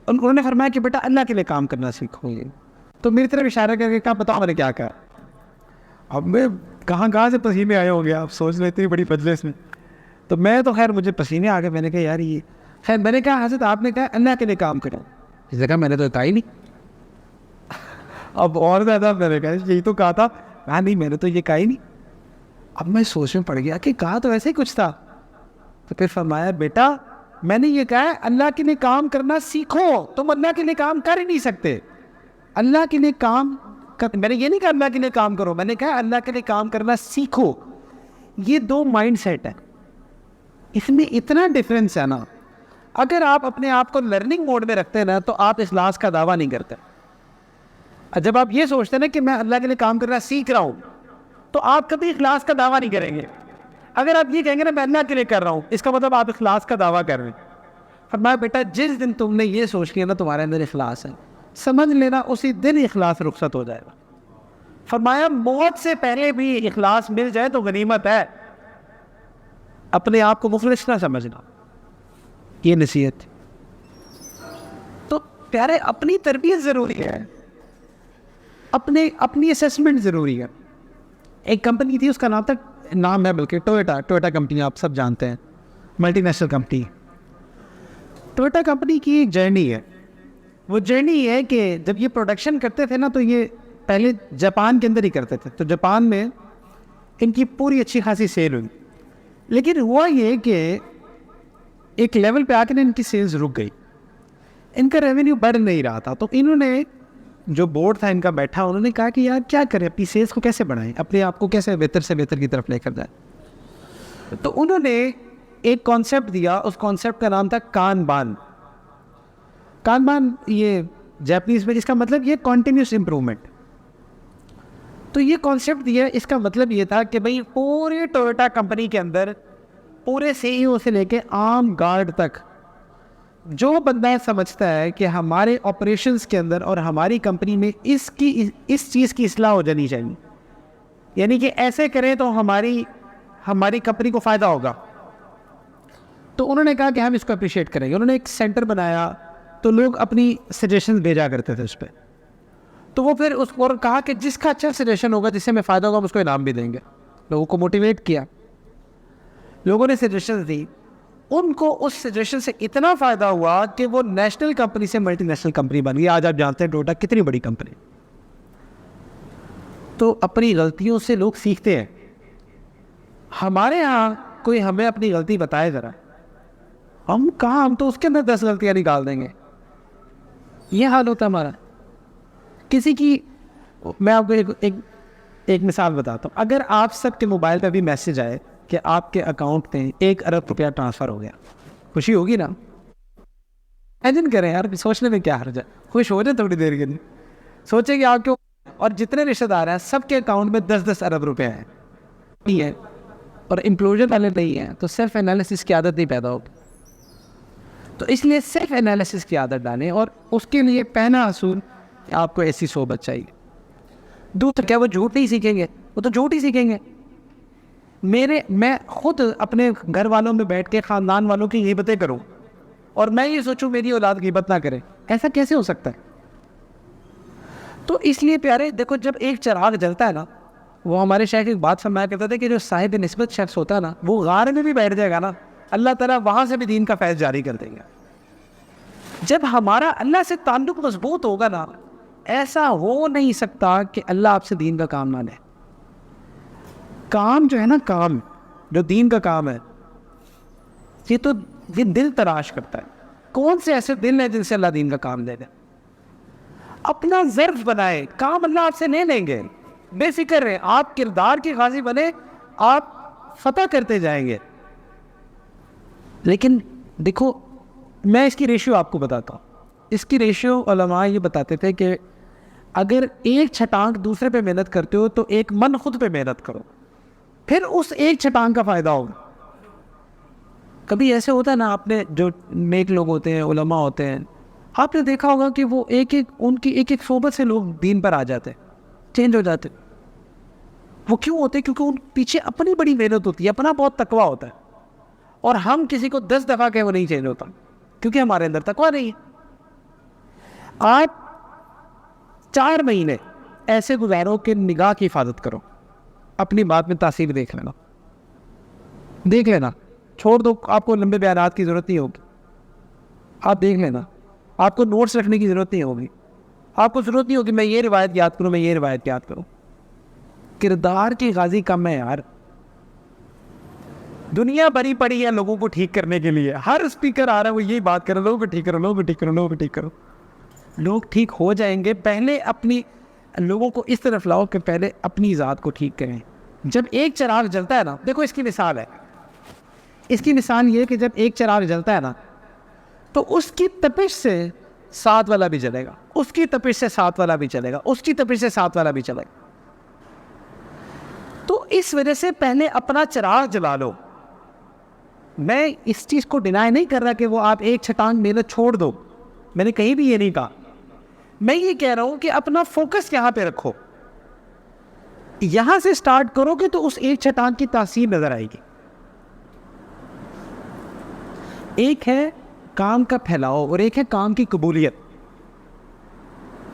انہوں نے فرمایا کہ بیٹا اللہ کے لیے کام کرنا سیکھو یہ۔ تو میری طرف اشارہ کر کے کہا بتاؤ میں نے کیا کہا۔ اب میں کہاں سے پسینے آئے ہوں گے، آپ سوچ لیتے بڑی مجلس میں۔ تو میں تو خیر مجھے پسینے آ گئے، میں نے کہا یار یہ خیر، میں نے کہا حضرت آپ نے کہا اللہ کے لیے کام کرو، اس نے کہا میں نے تو کہا ہی نہیں۔ اب اور زیادہ میں نے کہا یہی تو کہا تھا، ہاں نہیں میں نے تو یہ کہا ہی نہیں۔ اب میں سوچ میں پڑ گیا کہ کہا تو ایسے ہی کچھ تھا۔ تو پھر فرمایا بیٹا میں نے یہ کہا ہے اللہ کے لیے کام کرنا سیکھو، تم اللہ کے لیے کام کر ہی نہیں سکتے۔ اللہ کے لیے کام میں نے یہ نہیں کہا اللہ کے لیے کام کرو، میں نے کہا اللہ کے لیے کام کرنا سیکھو۔ یہ دو مائنڈ سیٹ ہے، اس میں اتنا ڈفرینس ہے نا۔ اگر آپ اپنے آپ کو لرننگ موڈ میں رکھتے ہیں نا تو آپ اخلاص کا دعویٰ نہیں کرتے۔ جب آپ یہ سوچتے ہیں نا کہ میں اللہ کے لیے کام کرنا سیکھ رہا ہوں تو آپ کبھی اخلاص کا دعویٰ نہیں کریں گے۔ اگر آپ یہ کہیں گے نا میں اللہ کے لیے کر رہا ہوں، اس کا مطلب آپ اخلاص کا دعویٰ کر رہے ہیں۔ فرمایا بیٹا جس دن تم نے یہ سوچ لیا نا تمہارے اندر اخلاص ہے، سمجھ لینا اسی دن اخلاص رخصت ہو جائے گا۔ فرمایا موت سے پہلے بھی اخلاص مل جائے تو غنیمت ہے، اپنے آپ کو مخلص نہ سمجھنا۔ یہ نصیحت۔ تو پیارے اپنی تربیت ضروری ہے، اپنی اسیسمنٹ ضروری ہے۔ ایک کمپنی تھی، اس کا نام ہے بلکہ ٹویوٹا کمپنی، آپ سب جانتے ہیں، multi national company. Toyota company کی ایک جرنی ہے، وہ جرنی یہ ہے کہ جب یہ پروڈکشن کرتے تھے نا تو یہ پہلے جاپان کے اندر ہی کرتے تھے، تو جاپان میں ان کی پوری اچھی خاصی سیل ہوئی، لیکن ہوا یہ کہ ایک لیول پہ آ کے ان کی سیلز رک گئی، ان کا ریونیو بڑھ نہیں رہا تھا۔ تو انہوں نے جو بورڈ تھا ان کا بیٹھا, انہوں نے کہا کہ یار کیا کریں, اپنی سیلس کو کیسے بڑھائیں, اپنے آپ کو کیسے بہتر سے بہتر کی طرف لے کر جائیں. تو انہوں نے ایک کانسیپٹ دیا, اس کانسیپٹ کا نام تھا کانبان. کانبان یہ جاپنیز میں, اس کا مطلب یہ کنٹینیوس امپرومنٹ. تو یہ کانسیپٹ دیا, اس کا مطلب یہ تھا کہ بھئی پورے ٹویوٹا کمپنی کے اندر, پورے سی ای او سے لے کے عام گارڈ تک, جو بندہ سمجھتا ہے کہ ہمارے آپریشنس کے اندر اور ہماری کمپنی میں اس چیز کی اصلاح ہو جانی چاہیے, یعنی کہ ایسے کریں تو ہماری کمپنی کو فائدہ ہوگا, تو انہوں نے کہا کہ ہم اس کو اپریشیٹ کریں گے. انہوں نے ایک سینٹر بنایا, تو لوگ اپنی سجیشنز بھیجا کرتے تھے اس پہ. تو وہ پھر اس کو کہا کہ جس کا اچھا سجیشن ہوگا, جس سے ہمیں فائدہ ہوگا, ہم اس کو انعام بھی دیں گے. لوگوں کو موٹیویٹ کیا, لوگوں نے سجیشنز دی, ان کو اس سجیشن سے اتنا فائدہ ہوا کہ وہ نیشنل کمپنی سے ملٹی نیشنل کمپنی بن گئی. آج آپ جانتے ہیں ٹوٹا کتنی بڑی کمپنی. تو اپنی غلطیوں سے لوگ سیکھتے ہیں. ہمارے ہاں کوئی ہمیں اپنی غلطی بتائے ذرا, ہم تو اس کے اندر 10 غلطیاں نکال دیں گے. یہ حال ہوتا ہے ہمارا. کسی کی, میں آپ کو ایک مثال بتاتا ہوں. اگر آپ سب کے موبائل پہ بھی میسج آئے کہ آپ کے اکاؤنٹ میں 1 ارب روپیہ ٹرانسفر ہو گیا, خوشی ہوگی نا؟ امیجن کریں یار, سوچنے میں کیا حرج ہے, خوش ہو جائے تھوڑی دیر کے لیے. سوچیں کہ آپ کے اور جتنے رشتہ دار ہیں سب کے اکاؤنٹ میں 10 ارب روپے ہیں, اور امپلوژن والے نہیں ہیں, تو سیلف انالیسس کی عادت نہیں پیدا ہوگی. تو اس لیے سیلف انالیسس کی عادت ڈالیں, اور اس کے لیے پہلا اصول کہ آپ کو ایسی صحبت چاہیے. دوسرا, کیا وہ جھوٹ نہیں سیکھیں گے؟ وہ تو جھوٹ ہی سیکھیں گے. میں خود اپنے گھر والوں میں بیٹھ کے خاندان والوں کی غیبتیں کروں, اور میں یہ سوچوں میری اولاد غیبت نہ کرے, ایسا کیسے ہو سکتا ہے؟ تو اس لیے پیارے دیکھو, جب ایک چراغ جلتا ہے نا, وہ ہمارے شیخ ایک بات فرمایا کرتے تھے کہ جو صاحب نسبت شخص ہوتا ہے نا, وہ غار میں بھی بیٹھ جائے گا نا, اللہ تعالیٰ وہاں سے بھی دین کا فیض جاری کر دیں گے. جب ہمارا اللہ سے تعلق مضبوط ہوگا نا, ایسا ہو نہیں سکتا کہ اللہ آپ سے دین کا کام نہ لے. کام جو ہے نا, کام جو دین کا کام ہے, یہ دل تراش کرتا ہے. کون سے ایسے دل ہیں جن سے اللہ دین کا کام لے لے؟ اپنا ظرف بنائے, کام اللہ آپ سے نہیں لیں گے, بے فکر رہیں. آپ کردار کے غازی بنے, آپ فتح کرتے جائیں گے. لیکن دیکھو, میں اس کی ریشیو آپ کو بتاتا ہوں. اس کی ریشیو علماء یہ بتاتے تھے کہ اگر ایک چھٹانک دوسرے پہ محنت کرتے ہو تو 1 من خود پہ محنت کرو, پھر اس ایک چھٹانک کا فائدہ ہوگا. کبھی ایسے ہوتا ہے نا, آپ نے جو نیک لوگ ہوتے ہیں, علماء ہوتے ہیں, آپ نے دیکھا ہوگا کہ وہ ان کی ایک صحبت سے لوگ دین پر آ جاتے, چینج ہو جاتے. وہ کیوں ہوتے؟ کیونکہ ان پیچھے اپنی بڑی محنت ہوتی ہے, اپنا بہت تقویٰ ہوتا ہے. اور ہم کسی کو 10 دفعہ کہ وہ نہیں چینج ہوتا, کیونکہ ہمارے اندر تقویٰ نہیں ہے. آپ 4 مہینے ایسے گزارو کہ نگاہ کی حفاظت کرو, اپنی بات میں تاثیر دیکھ لینا, چھوڑ دو. آپ کو لمبے بیانات کی ضرورت نہیں ہوگی, آپ دیکھ لینا. آپ کو نوٹس رکھنے کی ضرورت نہیں ہوگی, آپ کو ضرورت نہیں ہوگی میں یہ روایت یاد کروں, میں یہ روایت یاد کروں. کردار کی غازی کم ہے یار. دنیا بھری پڑی ہے لوگوں کو ٹھیک کرنے کے لیے, ہر اسپیکر آ رہا ہے وہ یہی بات کر رہا ہے, لوگوں کو ٹھیک کرو, لوگوں کو ٹھیک کرو, لوگوں کو ٹھیک کرو. لوگ ٹھیک ہو جائیں گے, پہلے اپنی لوگوں کو اس طرف لاؤ کہ پہلے اپنی ذات کو ٹھیک کریں. جب ایک چراغ جلتا ہے نا, دیکھو اس کی مثال ہے, اس کی مثال یہ کہ جب ایک چراغ جلتا ہے نا, تو اس کی تپش سے 7 والا بھی جلے گا, اس کی تپش سے 7 والا بھی چلے گا, اس کی تپش سے 7 والا بھی چلے گا. تو اس وجہ سے پہلے اپنا چراغ جلا لو. میں اس چیز کو ڈینائی نہیں کر رہا کہ وہ آپ ایک چھٹانگ محنت چھوڑ دو, میں نے کہیں بھی یہ نہیں کہا. میں یہ کہہ رہا ہوں کہ اپنا فوکس یہاں پہ رکھو, یہاں سے سٹارٹ کرو گے تو اس ایک چھٹانگ کی تاثیر نظر آئے گی. ایک ہے کام کا پھیلاؤ اور ایک ہے کام کی قبولیت.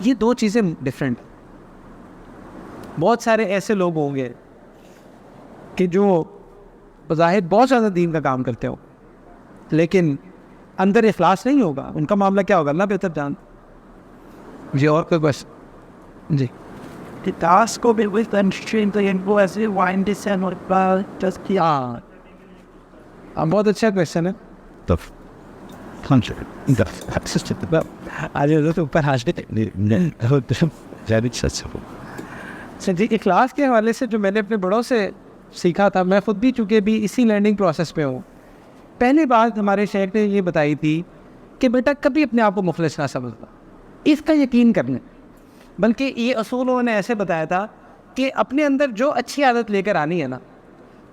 یہ 2 چیزیں ڈفرینٹ. بہت سارے ایسے لوگ ہوں گے کہ جو بظاہر بہت زیادہ دین کا کام کرتے ہو, لیکن اندر اخلاص نہیں ہوگا. ان کا معاملہ کیا ہوگا اللہ بہتر جان. جی اور کوئی بس جی ٹاسک کو بالکل کنسٹرین تو وہ ایسے وائنڈ سے بہت اچھا کویشچن ہے. آج تو اوپر جی اخلاص کے حوالے سے جو میں نے اپنے بڑوں سے سیکھا تھا، میں خود بھی چونکہ بھی اسی لرننگ پروسیس پہ ہوں، پہلی بات ہمارے شیخ نے یہ بتائی تھی کہ بیٹا کبھی اپنے آپ کو مخلص نہ سمجھنا، اس کا یقین کرنا، بلکہ یہ اصول انہوں نے ایسے بتایا تھا کہ اپنے اندر جو اچھی عادت لے کر آنی ہے نا،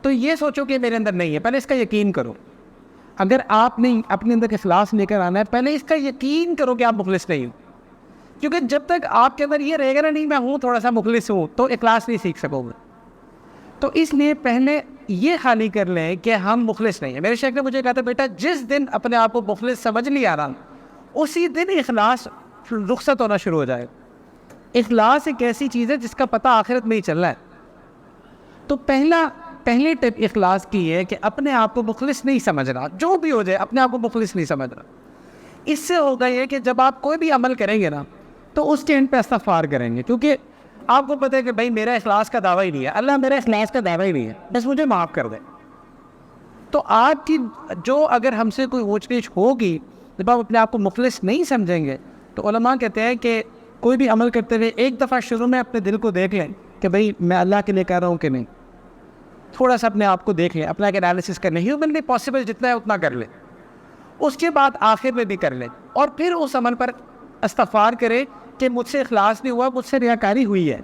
تو یہ سوچو کہ میرے اندر نہیں ہے، پہلے اس کا یقین کرو۔ اگر آپ نے اپنے اندر اخلاص لے کر آنا ہے، پہلے اس کا یقین کرو کہ آپ مخلص نہیں ہو، کیونکہ جب تک آپ کے اندر یہ رہے گا نا نہیں میں ہوں تھوڑا سا مخلص ہوں، تو اخلاص نہیں سیکھ سکو گے۔ تو اس لیے پہلے یہ خالی کر لیں کہ ہم مخلص نہیں ہیں۔ میرے شیخ نے مجھے کہا تھا بیٹا جس دن اپنے آپ کو مخلص سمجھ لیا نا، اسی دن اخلاص رخصت ہونا شروع ہو جائے۔ اخلاص ایک ایسی چیز ہے جس کا پتہ آخرت میں ہی چل رہا ہے۔ تو پہلی ٹپ اخلاص کی ہے کہ اپنے آپ کو مخلص نہیں سمجھنا، جو بھی ہو جائے اپنے آپ کو مخلص نہیں سمجھنا۔ اس سے ہوگا یہ کہ جب آپ کوئی بھی عمل کریں گے نا، تو اس کے اینڈ پہ استغفار کریں گے، کیونکہ آپ کو پتہ ہے کہ بھائی میرا اخلاص کا دعویٰ ہی نہیں ہے، اللہ میرا اخلاص کا دعویٰ ہی نہیں ہے، بس مجھے معاف کر دے۔ تو آپ کی جو اگر ہم سے کوئی اونچ نیچ ہوگی، جب آپ اپنے آپ کو مخلص نہیں سمجھیں گے، تو علماء کہتے ہیں کہ کوئی بھی عمل کرتے ہوئے ایک دفعہ شروع میں اپنے دل کو دیکھ لیں کہ بھائی میں اللہ کے لیے کر رہا ہوں کہ نہیں، تھوڑا سا اپنے آپ کو دیکھ لیں، اپنا ایک انالیسس کریں، ہیومنلی پاسبل جتنا ہے اتنا کر لیں، اس کے بعد آخر میں بھی کر لیں، اور پھر اس عمل پر استغفار کریں کہ مجھ سے اخلاص نہیں ہوا، مجھ سے ریاکاری ہوئی ہے۔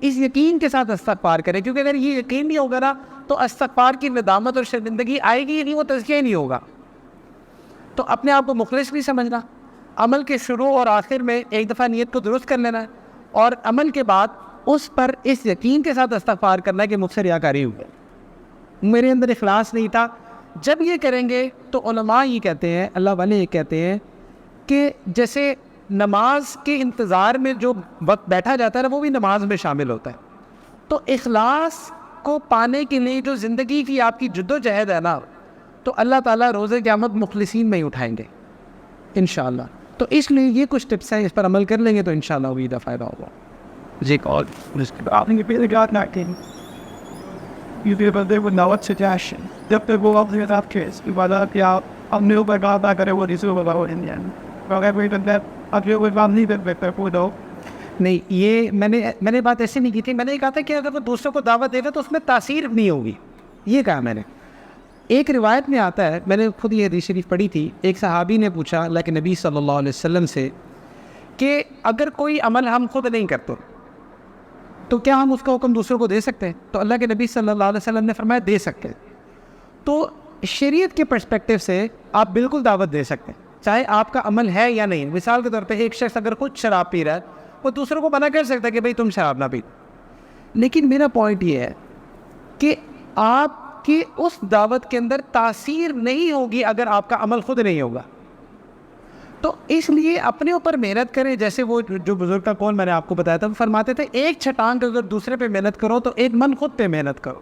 اس یقین کے ساتھ استغفار کریں، کیونکہ اگر یہ یقین نہیں ہوگا نا تو استغفار کی ندامت اور شرمندگی آئے گی نہیں، وہ تزکیہ نہیں ہوگا۔ تو اپنے آپ کو مخلص نہیں سمجھنا، عمل کے شروع اور آخر میں ایک دفعہ نیت کو درست کر لینا ہے، اور عمل کے بعد اس پر اس یقین کے ساتھ استغفار کرنا ہے کہ مجھ سے ریاکاری ہوئی ہے، میرے اندر اخلاص نہیں تھا۔ جب یہ کریں گے تو علماء یہ کہتے ہیں، اللہ والے یہ کہتے ہیں کہ جیسے نماز کے انتظار میں جو وقت بیٹھا جاتا ہے نا، وہ بھی نماز میں شامل ہوتا ہے۔ تو اخلاص کو پانے کے لیے جو زندگی کی آپ کی جد و جہد ہے نا، تو اللہ تعالیٰ روز قیامت مخلصین میں ہی اٹھائیں گے انشاءاللہ۔ تو اس لیے یہ کچھ ٹپس ہیں، اس پر عمل کر لیں گے تو انشاءاللہ امید ہے فائدہ ہوگا۔ جی اور آپ نے پہلے کہا نا کہ یہ بھی بندے کو نوت سجیشن جب تک وہ آپ سے آپ کے اس کی بات کہ آپ اپنے اوپر کہا نہ کرے وہ رسو بگاؤ انڈین اگر کوئی بندہ اپنے کوئی کام نہیں کر سکتا وہ دو نہیں، یہ میں نے بات ایسی نہیں کی تھی، میں نے یہ کہا تھا کہ اگر وہ دوسروں کو دعوت دے گا تو اس میں تاثیر نہیں ہوگی، یہ کہا میں نے۔ ایک روایت میں آتا ہے، میں نے خود یہ حدیث شریف پڑھی تھی، ایک صحابی نے پوچھا اللہ کے نبی صلی اللہ علیہ وسلم سے کہ اگر کوئی عمل ہم خود نہیں کرتے تو کیا ہم اس کا حکم دوسروں کو دے سکتے ہیں؟ تو اللہ کے نبی صلی اللہ علیہ وسلم نے فرمایا دے سکتے ہیں۔ تو شریعت کے پرسپیکٹیو سے آپ بالکل دعوت دے سکتے ہیں، چاہے آپ کا عمل ہے یا نہیں۔ مثال کے طور پہ ایک شخص اگر خود شراب پی رہا ہے، وہ دوسروں کو منع کر سکتا ہے کہ بھئی تم شراب نہ پی، لیکن میرا پوائنٹ یہ ہے کہ آپ کی اس دعوت کے اندر تاثیر نہیں ہوگی اگر آپ کا عمل خود نہیں ہوگا۔ تو اس لیے اپنے اوپر محنت کریں، جیسے وہ جو بزرگ کا قول میں نے آپ کو بتایا تھا، وہ فرماتے تھے ایک چھٹانگ اگر دوسرے پہ محنت کرو تو ایک من خود پہ محنت کرو۔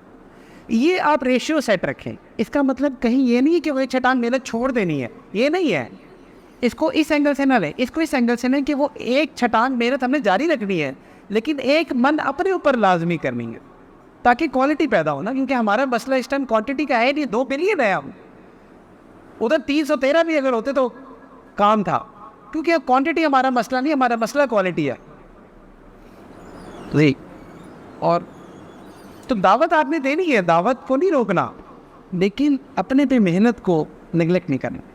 یہ آپ ریشیو سیٹ رکھیں، اس کا مطلب کہیں یہ نہیں ہے کہ وہ ایک چھٹانگ محنت چھوڑ دینی ہے، یہ نہیں ہے۔ اس کو اس اینگل سے نہ لیں، اس کو اس اینگل سے لیں کہ وہ ایک چھٹانگ محنت ہم نے جاری رکھنی ہے، لیکن ایک من اپنے اوپر لازمی کرنی ہے تاکہ کوالٹی پیدا ہو نا، کیونکہ ہمارا مسئلہ اس ٹائم کوانٹٹی کا ہے نہیں، 2 بلین ہے ہم، ادھر 313 بھی اگر ہوتے تو کام تھا، کیونکہ کوانٹٹی ہمارا مسئلہ نہیں، ہمارا مسئلہ کوالٹی ہے جی۔ اور تو دعوت آپ نے دینی ہے، دعوت کو نہیں روکنا، لیکن اپنے پہ محنت کو نگلیکٹ نہیں کرنا۔